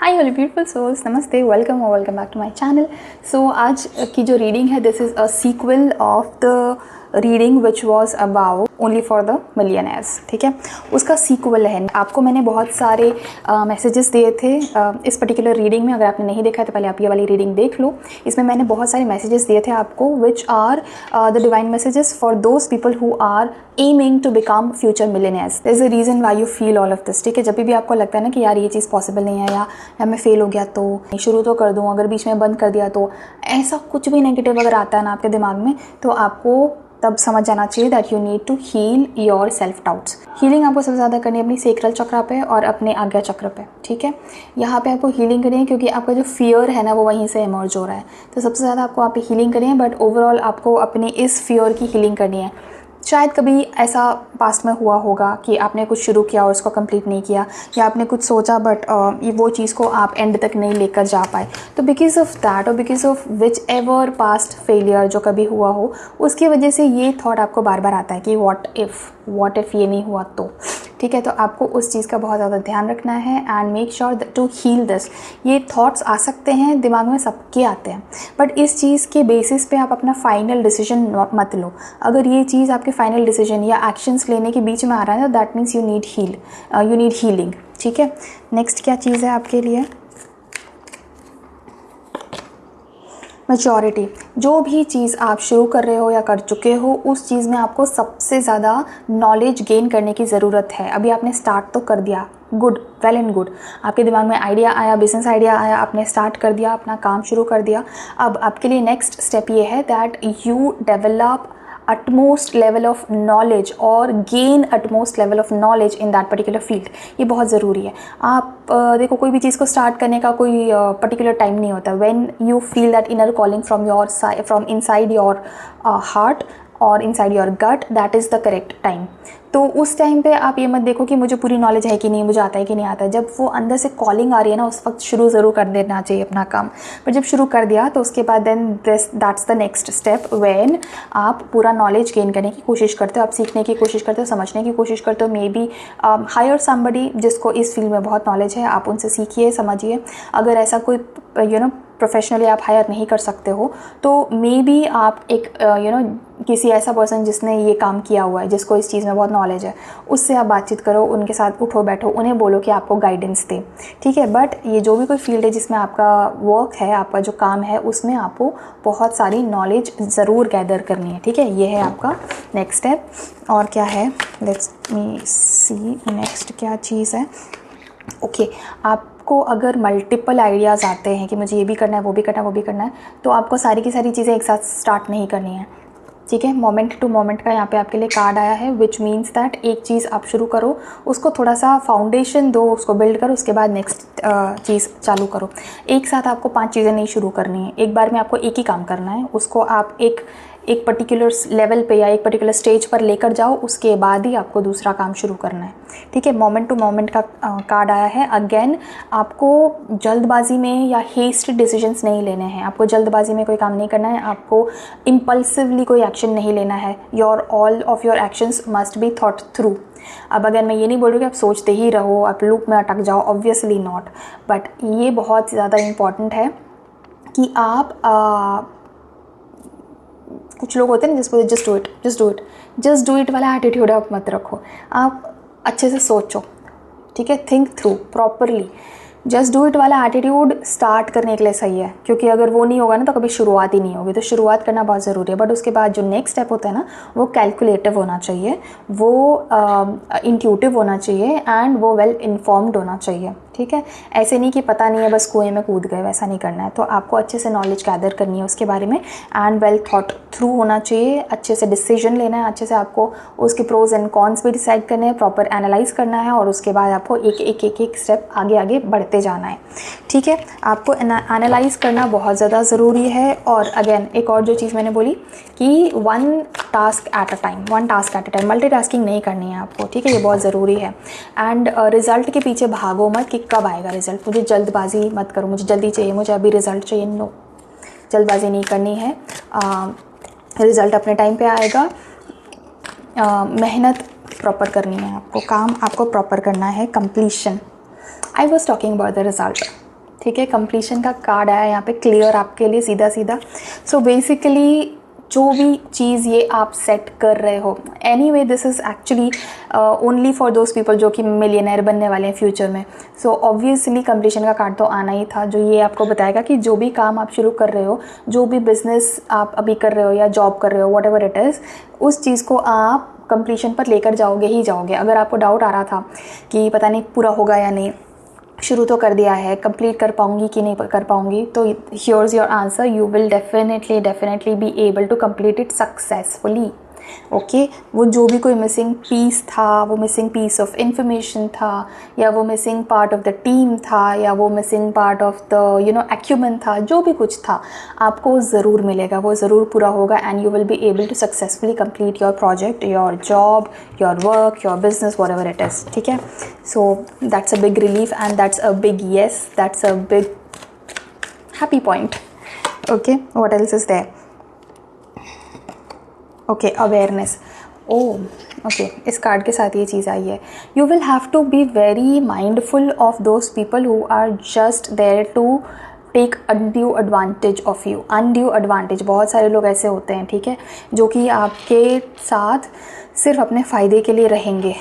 हाय all beautiful souls, नमस्ते, welcome और welcome back to my channel. So आज की जो रीडिंग है this is a sequel of the reading which was about only for the millionaires. ठीक है, उसका सीक्वल है। आपको मैंने बहुत सारे मैसेजेस दिए थे इस पर्टिकुलर रीडिंग में। अगर आपने नहीं देखा है तो पहले आप ये वाली रीडिंग देख लो। इसमें मैंने बहुत सारे मैसेजेस दिए थे आपको which are the divine messages for those people who are aiming to become future millionaires. There is a reason why you feel all of this. ठीक है, जब भी आपको लगता है ना कि यार ये चीज़ पॉसिबल नहीं है या मैं फेल हो गया तो शुरू तो कर दूँ, अगर बीच में बंद कर दिया तो, ऐसा कुछ भी नेगेटिव अगर आता है ना आपके दिमाग में, तो आपको तब समझ जाना चाहिए that you need to heal your self doubts. Healing आपको सबसे ज़्यादा करनी है अपनी सेक्रल चक्र पे और अपने आज्ञा चक्र पे। ठीक है, यहाँ पे आपको हीलिंग करनी है क्योंकि आपका जो फियर है ना वो वहीं से इमर्ज हो रहा है। तो सबसे ज़्यादा आपको आप हीलिंग करनी है, बट ओवरऑल आपको अपने इस फियर की हीलिंग करनी है। शायद कभी ऐसा पास्ट में हुआ होगा कि आपने कुछ शुरू किया और उसको कंप्लीट नहीं किया, या आपने कुछ सोचा बट वो चीज़ को आप एंड तक नहीं लेकर जा पाए। तो बिकॉज ऑफ दैट और because of which ever past failure जो कभी हुआ हो, उसकी वजह से ये थॉट आपको बार बार आता है कि व्हाट इफ़ ये नहीं हुआ तो। ठीक है, तो आपको उस चीज़ का बहुत ज़्यादा ध्यान रखना है and make sure to heal this. ये थॉट्स आ सकते हैं दिमाग में, सबके आते हैं, बट इस चीज़ के बेसिस पे आप अपना फाइनल डिसीजन मत लो। अगर ये चीज़ आपके फाइनल डिसीजन या एक्शंस लेने के बीच में आ रहा है तो that means you need healing. ठीक है, नेक्स्ट क्या चीज़ है आपके लिए? मैच्योरिटी। जो भी चीज़ आप शुरू कर रहे हो या कर चुके हो, उस चीज़ में आपको सबसे ज़्यादा नॉलेज गेन करने की ज़रूरत है। अभी आपने स्टार्ट तो कर दिया, गुड, वेल एंड गुड। आपके दिमाग में आइडिया आया, बिजनेस आइडिया आया, आपने स्टार्ट कर दिया, अपना काम शुरू कर दिया। अब आपके लिए नेक्स्ट स्टेप ये है that you develop utmost level of knowledge और gain utmost level of knowledge in that particular field। ये बहुत ज़रूरी है। आप देखो, कोई भी चीज़ को स्टार्ट करने का कोई पर्टिकुलर टाइम नहीं होता। when you feel that inner calling from inside your heart और inside your gut, that is the correct time. तो उस टाइम पे आप ये मत देखो कि मुझे पूरी नॉलेज है कि नहीं, मुझे आता है कि नहीं आता है। जब वो अंदर से कॉलिंग आ रही है ना, उस वक्त शुरू ज़रूर कर देना चाहिए अपना काम। पर जब शुरू कर दिया तो उसके बाद then that's the next step when आप पूरा नॉलेज गेन करने की कोशिश करते हो, आप सीखने की कोशिश करते हो, समझने की कोशिश करते हो। मे बी हायर समबडी जिसको इस फील्ड में बहुत नॉलेज है, आप उनसे सीखिए, समझिए। अगर ऐसा कोई प्रोफेशनली आप हायर नहीं कर सकते हो तो मे बी आप एक किसी ऐसा पर्सन जिसने ये काम किया हुआ है, जिसको इस चीज़ में बहुत नॉलेज है, उससे आप बातचीत करो, उनके साथ उठो बैठो, उन्हें बोलो कि आपको गाइडेंस दे। ठीक है, बट ये जो भी कोई फील्ड है जिसमें आपका वर्क है, आपका जो काम है, उसमें आपको बहुत सारी नॉलेज ज़रूर गैदर करनी है। ठीक है, ये है आपका नेक्स्ट स्टेप। और क्या है, लेट्स मी सी नेक्स्ट क्या चीज़ है। ओके, आपको अगर मल्टीपल आइडियाज़ आते हैं कि मुझे ये भी करना है, वो भी करना है, वो भी करना है, तो आपको सारी की सारी चीज़ें एक साथ स्टार्ट नहीं करनी है। ठीक है, मोमेंट टू मोमेंट का यहाँ पे आपके लिए कार्ड आया है, विच मीन्स दैट एक चीज़ आप शुरू करो, उसको थोड़ा सा फाउंडेशन दो, उसको बिल्ड करो, उसके बाद नेक्स्ट चीज़ चालू करो। एक साथ आपको 5 चीज़ें नहीं शुरू करनी है, एक बार में आपको एक ही काम करना है। उसको आप एक पर्टिकुलर लेवल पे या एक पर्टिकुलर स्टेज पर लेकर जाओ, उसके बाद ही आपको दूसरा काम शुरू करना है। ठीक है, मोमेंट टू मोमेंट का कार्ड आया है। अगेन, आपको जल्दबाजी में या हेस्ट डिसीजंस नहीं लेने हैं, आपको जल्दबाजी में कोई काम नहीं करना है, आपको इम्पल्सिवली कोई एक्शन नहीं लेना है। All of your actions must be thought through. अब अगर मैं ये नहीं बोल रही कि आप सोचते ही रहो, आप लूप में अटक जाओ, ऑब्वियसली नॉट, बट ये बहुत ज़्यादा इम्पॉर्टेंट है कि आप कुछ लोग होते हैं ना जिसको जस्ट डू इट वाला एटीट्यूड आप मत रखो। आप अच्छे से सोचो, ठीक है, think through properly. Just do it वाला एटीट्यूड स्टार्ट करने के लिए सही है, क्योंकि अगर वो नहीं होगा ना तो कभी शुरुआत ही नहीं होगी। तो शुरुआत करना बहुत ज़रूरी है, बट उसके बाद जो नेक्स्ट स्टेप होता है ना, वो कैलकुलेटिव होना चाहिए, वो इंट्यूटिव होना चाहिए एंड वो वेल इन्फॉर्म्ड होना चाहिए। ठीक है, ऐसे नहीं कि पता नहीं है बस कुएं में कूद गए, वैसा नहीं करना है। तो आपको अच्छे से नॉलेज गैदर करनी है उसके बारे में एंड वेल थॉट थ्रू होना चाहिए, अच्छे से डिसीजन लेना है, अच्छे से आपको उसके प्रोज एंड कॉन्स भी डिसाइड करने हैं, प्रॉपर एनालाइज करना है और उसके बाद आपको एक स्टेप आगे बढ़ते जाना है। ठीक है, आपको एनालाइज करना बहुत ज़्यादा ज़रूरी है। और अगेन एक और जो चीज़ मैंने बोली कि one task at a time, multitasking नहीं करनी है आपको। ठीक है, ये बहुत ज़रूरी है। एंड रिजल्ट के पीछे भागो मत कि कब आएगा रिजल्ट, मुझे जल्दबाजी मत करो, मुझे जल्दी चाहिए, मुझे अभी रिजल्ट चाहिए। नो, जल्दबाजी नहीं करनी है। रिजल्ट अपने टाइम पे आएगा। मेहनत प्रॉपर करनी है आपको, काम आपको प्रॉपर करना है, completion. I was talking about the result. ठीक है, कंप्लीशन का कार्ड आया यहाँ पे क्लियर आपके लिए, सीधा सीधा। सो बेसिकली जो भी चीज़ ये आप सेट कर रहे हो, anyway this is actually only for those people जो कि मिलियनर बनने वाले हैं फ्यूचर में। सो ऑब्वियसली कंप्लीशन का कार्ड तो आना ही था, जो ये आपको बताएगा कि जो भी काम आप शुरू कर रहे हो, जो भी बिजनेस आप अभी कर रहे हो या जॉब कर रहे हो, वट एवर इट इज़, उस चीज़ को आप कंप्लीशन पर लेकर जाओगे ही जाओगे। अगर आपको डाउट आ रहा था कि पता नहीं पूरा होगा या नहीं, शुरू तो कर दिया है, कंप्लीट कर पाऊंगी कि नहीं कर पाऊंगी, तो here's your answer, you will definitely be able to complete it successfully. Okay, वो जो भी कोई मिसिंग पीस था, वो मिसिंग पीस ऑफ इंफॉर्मेशन था, या वो missing part of the team था, या वो missing part of the equipment था, जो भी कुछ था आपको ज़रूर मिलेगा, वो ज़रूर पूरा होगा, and you will be able to successfully complete your project, your job, your work, your business, whatever it is. ठीक है, so that's a big relief and that's a big yes, that's a big happy point. Okay, what else is there? Okay, awareness. Okay, इस card के साथ ये चीज़ आई है, you will have to be very mindful of those people who are just there to take undue advantage of you. Undue advantage, बहुत सारे लोग ऐसे होते हैं, ठीक है, जो कि आपके साथ सिर्फ अपने फ़ायदे के लिए रहेंगे।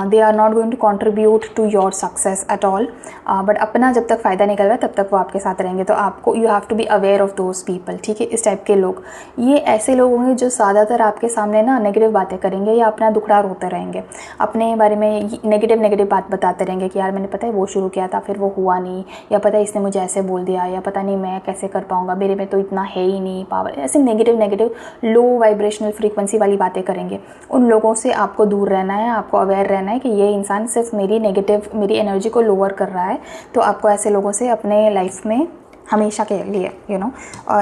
They are not going to contribute to your success at all, but अपना जब तक फ़ायदा निकल रहा है तब तक वो आपके साथ रहेंगे। तो आपको you have to be aware of those people. ठीक है, इस टाइप के लोग, ये ऐसे लोग होंगे जो ज़्यादातर आपके सामने ना नेगेटिव बातें करेंगे या अपना दुखड़ा रोते रहेंगे, अपने बारे में नेगेटिव बात बताते रहेंगे कि यार मैंने पता है वो शुरू किया था, फिर वो हुआ नहीं, या पता है इसने मुझे ऐसे बोल दिया, या पता नहीं मैं कैसे कर पाऊँगा, मेरे में तो इतना है ही नहीं पावर। ऐसे नेगेटिव लो वाइब्रेशनल फ्रीक्वेंसी वाली बातें करेंगे। उन लोगों से आपको दूर रहना है, आपको अवेयर रहना है कि ये इंसान सिर्फ मेरी एनर्जी को लोअर कर रहा है। तो आपको ऐसे लोगों से अपने लाइफ में हमेशा के लिए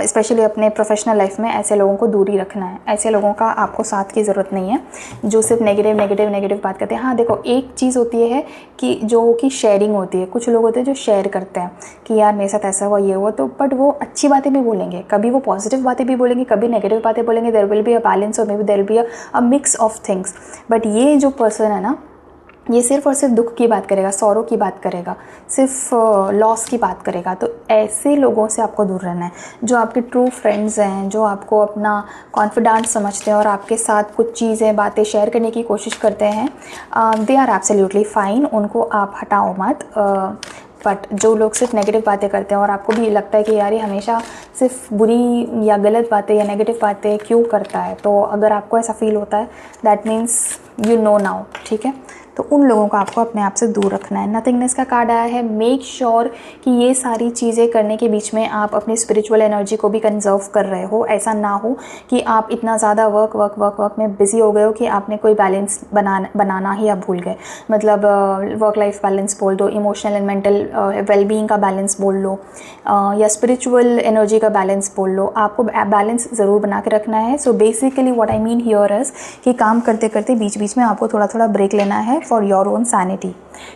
स्पेशली अपने प्रोफेशनल लाइफ में ऐसे लोगों को दूरी रखना है। ऐसे लोगों का आपको साथ की ज़रूरत नहीं है जो सिर्फ नेगेटिव बात करते हैं। हाँ देखो, एक चीज़ होती है कि जो कि शेयरिंग होती है, कुछ लोग होते हैं जो शेयर करते हैं कि यार मेरे साथ ऐसा हुआ, ये हुआ, तो बट वो अच्छी बातें भी बोलेंगे, कभी वो पॉजिटिव बातें भी बोलेंगे, कभी नेगेटिव बातें बोलेंगे। There will be a balance और maybe there will be a mix of things. But ये जो पर्सन है ना, ये सिर्फ और सिर्फ दुख की बात करेगा, सौरों की बात करेगा, सिर्फ लॉस की बात करेगा। तो ऐसे लोगों से आपको दूर रहना है। जो आपके ट्रू फ्रेंड्स हैं, जो आपको अपना कॉन्फिडेंट समझते हैं और आपके साथ कुछ चीज़ें बातें शेयर करने की कोशिश करते हैं, दे आर एब्सोल्युटली फाइन, उनको आप हटाओ मत। बट जो लोग सिर्फ नेगेटिव बातें करते हैं और आपको भी लगता है कि यार ये हमेशा सिर्फ बुरी या गलत बातें या नेगेटिव बातें क्यों करता है, तो अगर आपको ऐसा फील होता है that means you know now. ठीक है, तो उन लोगों को आपको अपने आप से दूर रखना है। नथिंगनेस का कार्ड आया है, मेक श्योर कि ये सारी चीज़ें करने के बीच में आप अपनी स्पिरिचुअल एनर्जी को भी कंजर्व कर रहे हो। ऐसा ना हो कि आप इतना ज़्यादा वर्क में बिजी हो गए हो कि आपने कोई बैलेंस बनाना ही आप भूल गए। मतलब वर्क लाइफ बैलेंस बोल दो, इमोशनल एंड मेंटल वेलबींग का बैलेंस बोल लो, या स्पिरिचुअल एनर्जी का बैलेंस बोल लो। आपको बैलेंस ज़रूर बना के रखना है। So basically what I mean here is कि काम करते करते बीच बीच में आपको थोड़ा थोड़ा ब्रेक लेना है फॉर योर ओन सैनिटी।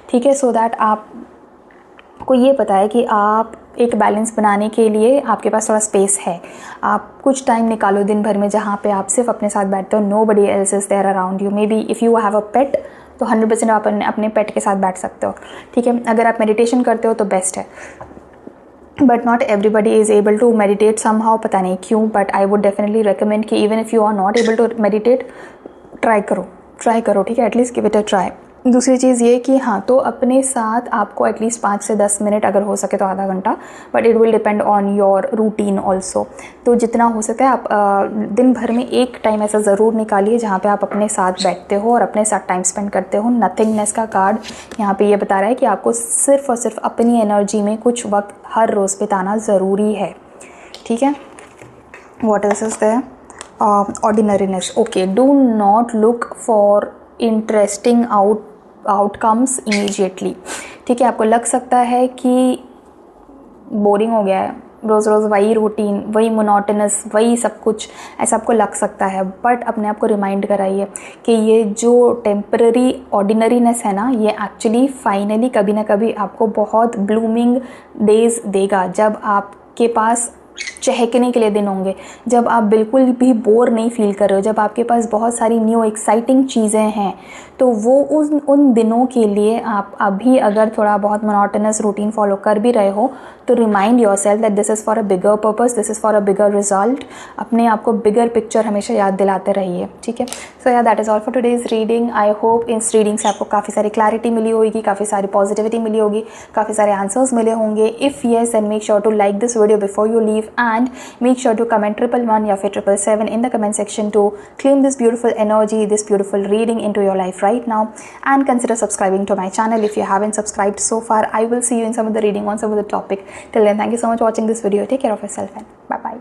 ठीक है, सो दैट आपको ये पता है कि आप एक बैलेंस बनाने के लिए आपके पास थोड़ा स्पेस है। आप कुछ टाइम निकालो दिन भर में जहाँ पे आप सिर्फ अपने साथ बैठते हो, nobody else is there around you. Maybe if you have a pet तो 100% आप अपने पेट के साथ बैठ सकते हो। ठीक है, अगर आप मेडिटेशन करते हो तो बेस्ट है, but not everybody is able to meditate somehow, पता नहीं क्यों। But I would definitely recommend कि even if you are not able to meditate, try करो। ठीक है, at least give it a try. दूसरी चीज़ ये कि हाँ, तो अपने साथ आपको एटलीस्ट 5 से 10 मिनट, अगर हो सके तो आधा घंटा, but it will depend on your routine also. तो जितना हो सके आप दिन भर में एक टाइम ऐसा ज़रूर निकालिए जहाँ पे आप अपने साथ बैठते हो और अपने साथ टाइम स्पेंड करते हो। नथिंगनेस का कार्ड यहाँ पे ये बता रहा है कि आपको सिर्फ और सिर्फ अपनी एनर्जी में कुछ वक्त हर रोज़ बिताना ज़रूरी है। ठीक है, what else is there? Ordinariness. Okay, do not look for interesting outcomes immediately. ठीक है, आपको लग सकता है कि बोरिंग हो गया है, रोज़ रोज़ वही रूटीन, वही मोनोटोनस, वही सब कुछ, ऐसा आपको लग सकता है। बट अपने आप को रिमाइंड कराइए कि ये जो टेम्पररी ऑर्डिनरीनेस है ना, ये एक्चुअली फाइनली कभी ना कभी आपको बहुत ब्लूमिंग डेज देगा, जब आपके पास चहकने के लिए दिन होंगे, जब आप बिल्कुल भी बोर नहीं फील कर रहे हो, जब आपके पास बहुत सारी न्यू एक्साइटिंग चीज़ें हैं। तो वो उन दिनों के लिए आप अभी अगर थोड़ा बहुत मोनोटोनस रूटीन फॉलो कर भी रहे हो तो remind your self that this is for a bigger purpose, this is for a bigger result. अपने आप को बिगर पिक्चर हमेशा याद दिलाते रहिए, ठीक है। सो या that is all for today's reading. I hope इस रीडिंग से आपको काफ़ी सारी क्लैरिटी मिली होगी, काफ़ी सारी पॉजिटिविटी मिली होगी, काफ़ी सारे आंसर्स मिले होंगे। If yes then make sure to like this video before you leave and make sure to comment 111 या फिर 777 in the comment section to claim this beautiful energy, this beautiful reading into your life right now, and consider subscribing to my channel if you haven't subscribed so far. I will see you in some of the reading on some of the topic. Till then, thank you so much for watching this video. Take care of yourself and bye bye.